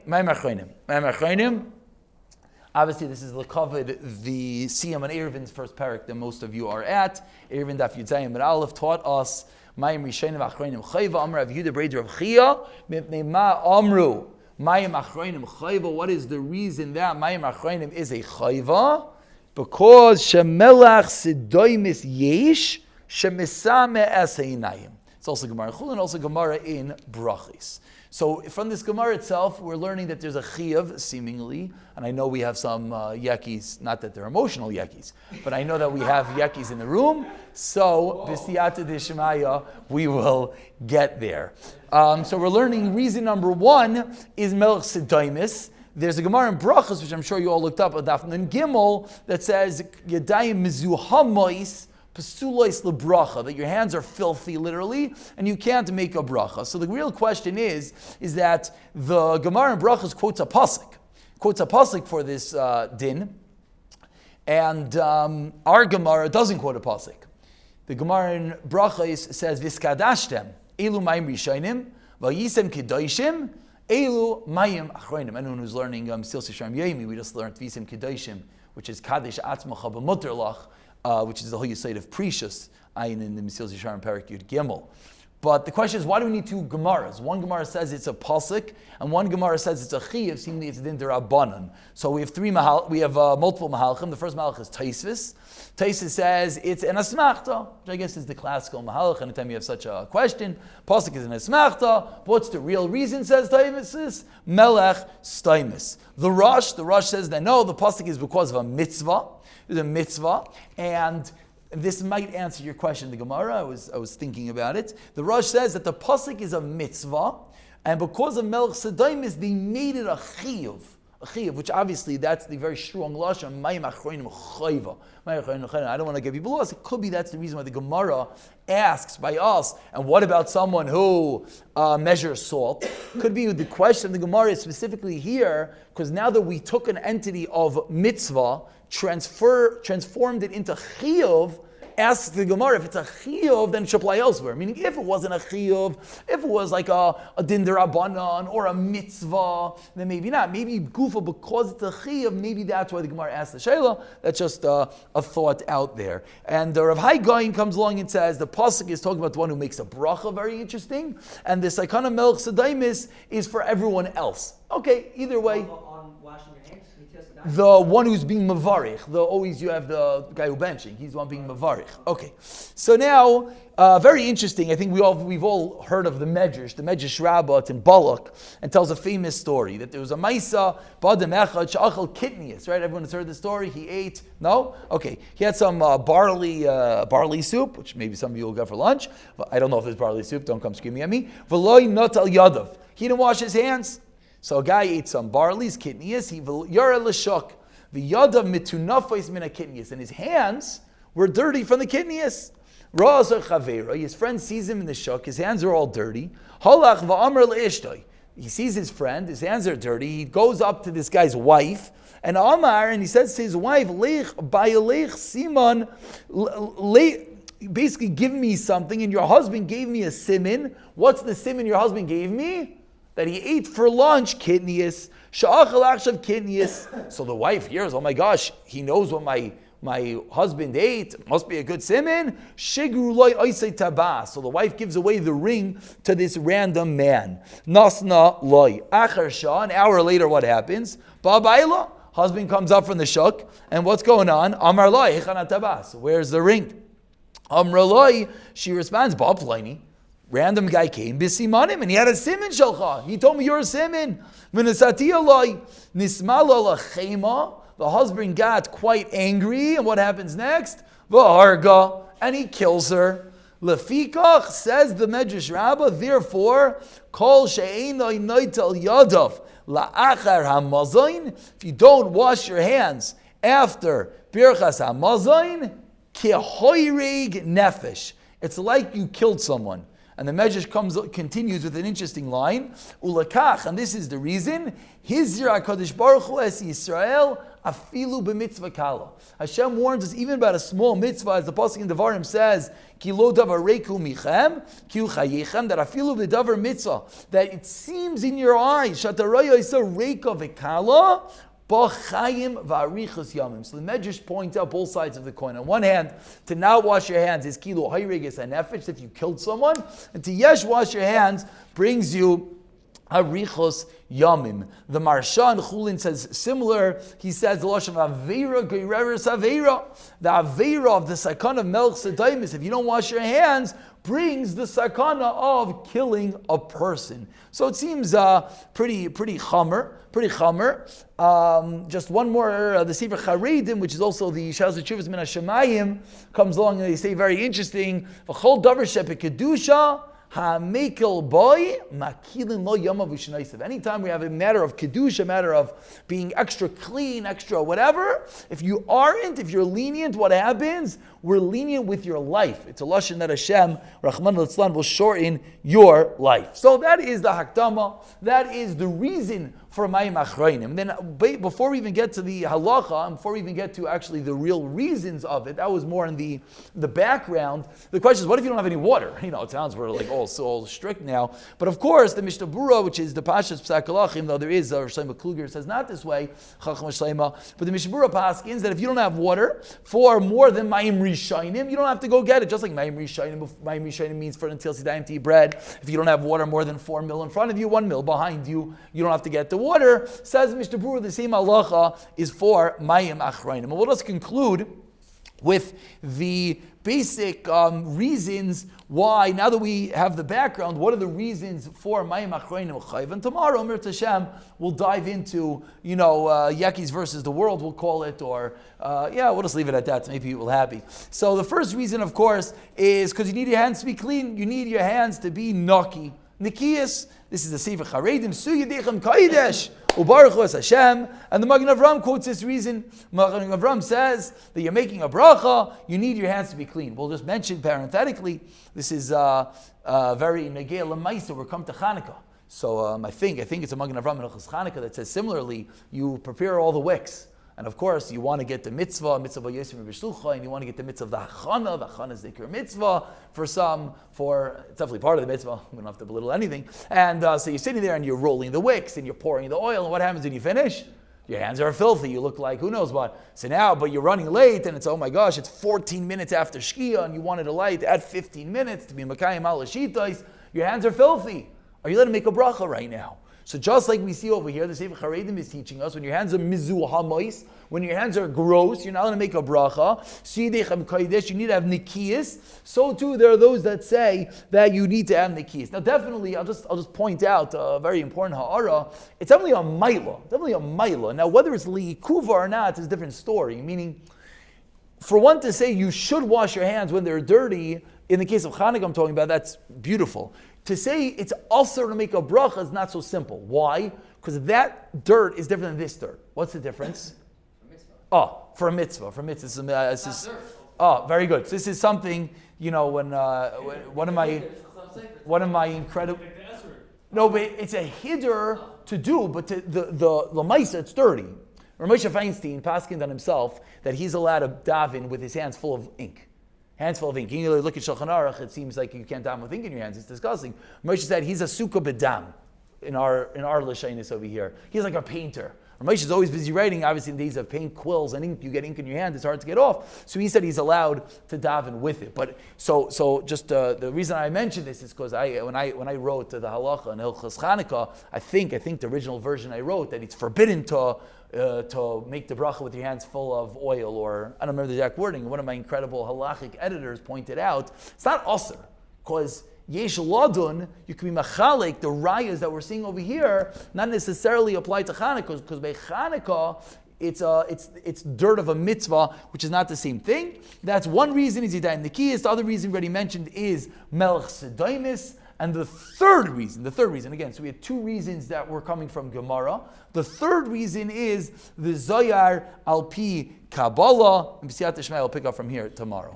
Mayim Achronim. Obviously, this is the Siyam and Ervin's first parak that most of you are at. Ervin Daf Yud Zayin Amud Aleph taught us Mayim Rishonim Achronim Chayva Amar Rav Yehuda Breder of Chia Mipnei Ma Amru Mayim Achronim Chayva. What is the reason that Mayim Achronim is a Chayva? Because Shemelach Sidoimis Yesh Shemisame Eseinayim. It's also Gemara in Chulin and also Gemara in Brachis. So from this Gemara itself, we're learning that there's a chiyuv, seemingly, and I know we have some yekis, not that they're emotional yekis, but I know that we have yekis in the room, so b'siyata d'shemaya, we will get there. So we're learning reason number one is melech sidaimis. There's a Gemara in Brachos, which I'm sure you all looked up, Daf Nun Gimel, that says, Yadayim mizuhamois, Pesulois lebracha, that your hands are filthy, literally, and you can't make a bracha. So the real question is that the Gemara in Brachos quotes a pasuk for this din, and our Gemara doesn't quote a pasuk. The Gemara in Brachos says, Viskadashtem, Elu Mayim Rishonim, Vayisem Kedoshim, Elu Mayim Achronim. Anyone who's learning Sil Sisharim Yemi, we just learned Visem Kedoshim, which is Kadesh Atzmacha B'Mutter Lach, which is the whole Yisayid of Precious, ayin in the Mesil Yisharim Parak Yud Gimel. But the question is, why do we need two Gemaras? One Gemara says it's a pasuk, and one Gemara says it's a chiyuv, seemingly it's din derabanan. So we have multiple mahalchim. The first mahalch is Taisvis. Taisvis says it's an asmachta, which I guess is the classical mahalch. Anytime you have such a question, pasuk is an asmachta. What's the real reason? Says Taisvis, melech staimis. The Rosh says that no, the pasuk is because of a mitzvah. There's a mitzvah, and this might answer your question, the Gemara. I was thinking about it. The Rosh says that the pasuk is a mitzvah, and because of Melech Sedaimis, they made it a chiyuv, which obviously that's the very strong lashon. Mayim Achronim Chayva. I don't want to get people lost. It could be that's the reason why the Gemara asks by us. And what about someone who measures salt? Could be the question of the Gemara is specifically here because now that we took an entity of mitzvah, transformed it into chiyuv. Asks the Gemara, if it's a chiyuv, then it should apply elsewhere. Meaning, if it wasn't a chiyuv, if it was like a din derabanan or a mitzvah, then maybe not. Maybe gufa, because it's a chiyuv, maybe that's why the Gemara asked the shayla. That's just a thought out there. And Rav Hai Gaon comes along and says the pasuk is talking about the one who makes a bracha, very interesting, and the Saikana Melech Sedaimis is for everyone else. Okay, either way. The one who's being mavarich, always you have the guy who benching, he's the one being mavarich. Okay, so now, very interesting, I think we've all heard of the Medrash Rabbah, it's in Balak, and tells a famous story, that there was a Maisa, Badam Echad, Sha'achal Kitnius, right? Everyone has heard the story, he ate, no? Okay, he had some barley soup, which maybe some of you will get for lunch, but I don't know if there's barley soup, don't come screaming at me. V'loi notal yadav, he didn't wash his hands. So a guy ate some barley's kidneys, he yara l'shok, v'yadav mitunafais mina kidneys, and his hands were dirty from the kidneys. Ra'azar chavera, his friend sees him in the shuk, his hands are all dirty. Halach va'amar le'ishtoi, he sees his friend, his hands are dirty, he goes up to this guy's wife, and Amar, and he says to his wife, Lech ba'yalech siman, basically give me something, and your husband gave me a siman. What's the siman your husband gave me? That he ate for lunch kidneys, sha'achal achshav kidneys. So the wife hears, oh my gosh, he knows what my husband ate. It must be a good siman. Shigru loy oisei tabas. So the wife gives away the ring to this random man. Nasna loy. Achar shah, an hour later what happens? Ba'bayla, husband comes up from the shuk, and what's going on? Amar loy, echana tabas. Where's the ring? Amar loy, she responds, Ba'plaini. Random guy came, bisimanim, and he had a siman shalcha. He told me you're a siman. V'nesati aloi, nismala lachema. The husband got quite angry, and what happens next? V'harga, and he kills her. Lefikach, says the Medrash Rabbah, therefore, kol she'enoi noitel yadav la'achar hamazayin. If you don't wash your hands after birchas hamazayin, kehoireg nefesh. It's like you killed someone. And the Medrash continues with an interesting line. Ulakach, and this is the reason. Hizra HaKadosh Baruch Hu es Yisrael afilu b'mitzvah kala. Hashem warns us even about a small mitzvah, as the pasuk in Devarim says, Ki lo davar reiku michem, ki u chayechem, that afilu b'davar mitzvah, that it seems in your eyes, shataraya isa reika v'kala, b'chayim v'arichos yamim. So the Medrash points out both sides of the coin. On one hand, to not wash your hands is kilo hayregis hanefesh, if you killed someone, and to yesh wash your hands brings you Harichos Yamim. The Marsha and Chulin says similar. He says the lashon Aveira Geireres Aveira. The Aveira of the sakana of Melch Sedaimis, if you don't wash your hands, brings the sakana of killing a person. So it seems pretty chamer. Just one more, the Sefer Charedim, which is also the Shaz Chuvas Min HaShemayim, comes along and they say very interesting. V'chol davar shepek kedusha. Ha'mekel boy makilin lo yamav v'shnaisav. Anytime we have a matter of kedusha, a matter of being extra clean, extra whatever, if you're lenient, what happens? We're lenient with your life. It's a lashon that Hashem, Rahman al-Tzlan, will shorten your life. So that is the hakdama. That is the reason for Mayim Achronim. And then before we even get to the halacha, and before we even get to actually the real reasons of it, that was more in the background. The question is, what if you don't have any water? It sounds we're like all strict now. But of course, the Mishnah Berurah, which is the Pashas Psak Halachim, though there is Rosh Hashanah Kluger says not this way, Chacham Shleima, but the Mishnah Berurah paskins that if you don't have water for more than Mayim Rishayim, you don't have to go get it. Just like Mayim Rishayim means for until Sidayim to eat bread. If you don't have water more than 4 mil in front of you, 1 mil behind you, you don't have to get the water. Says Mishnah Berurah, the same halacha is for Mayim Achronim. And we'll just conclude with the basic reasons why, now that we have the background, what are the reasons for Mayim Achronim Chayv? And tomorrow, Mir Tashem, we'll dive into, Yekis versus the world, we'll call it, or, we'll just leave it at that to make people happy. So the first reason, of course, is because you need your hands to be clean. You need your hands to be naki. Nikiyas, this is the Sefer Charedim, Su Yedechem Kaidesh, Ubaruch es Hashem, and the Magen Avram quotes this reason. Magen Avram says that you're making a bracha, you need your hands to be clean. We'll just mention parenthetically, this is very negei l'maisa. We're come to Chanukah. So I think it's a Magen Avram in Chanukah that says similarly, you prepare all the wicks. And of course, you want to get the mitzvah Yosem B'Shlucha, and you want to get the mitzvah of the Hachana. The Hachana is the Ikar mitzvah for it's definitely part of the mitzvah. We don't have to belittle anything. And so you're sitting there and you're rolling the wicks and you're pouring the oil. And what happens when you finish? Your hands are filthy. You look like who knows what. So now, but you're running late, and it's, oh my gosh, it's 14 minutes after Shkia, and you wanted to light at 15 minutes to be Makayim al Shitais. Your hands are filthy. Are you allowed to make a bracha right now? So just like we see over here, the Sefer Charedim is teaching us, when your hands are mizu hamois, when your hands are gross, you're not going to make a bracha. Sidechem kaidesh, you need to have nikiyas. So too, there are those that say that you need to have nikiyas. Now, definitely, I'll just point out a very important ha'ara. It's definitely a maila. Now, whether it's li'ikuva or not is a different story. Meaning, for one to say you should wash your hands when they're dirty, in the case of Chanukah I'm talking about, that's beautiful. To say it's also to make a bracha is not so simple. Why? Because that dirt is different than this dirt. What's the difference? For a mitzvah. Very good. So this is something, when one of my incredible... No, but it's a hiddur to do, but the lamaisa, it's dirty. Ramosha Feinstein paskined on himself that he's allowed to daven with his hands full of ink. Hands full of ink. You look at Shulchan Aruch, it seems like you can't daven with ink in your hands. It's disgusting. Moshe said he's a sukkah b'dam in our Lashanis over here. He's like a painter. Moshe is always busy writing. Obviously, in days of paint, quills, and ink, you get ink in your hand, it's hard to get off. So he said he's allowed to daven with it. But so just the reason I mention this is because when I wrote the halacha in Hilchos Chanukah, I think the original version I wrote that it's forbidden to make the bracha with your hands full of oil, or I don't remember the exact wording. One of my incredible halachic editors pointed out it's not aser, because yesh ladun, you can be machalik, the rayas that we're seeing over here not necessarily apply to Chanukah, because by Chanukah it's dirt of a mitzvah, which is not the same thing. That's one reason is Yidayim Nikiyas. The other reason we already mentioned is Melech Sedaimis. And the third reason, again, so we had two reasons that were coming from Gemara. The third reason is the Zoyar Al Pi Kabbalah. And B'siyat Ishmael, I'll pick up from here tomorrow.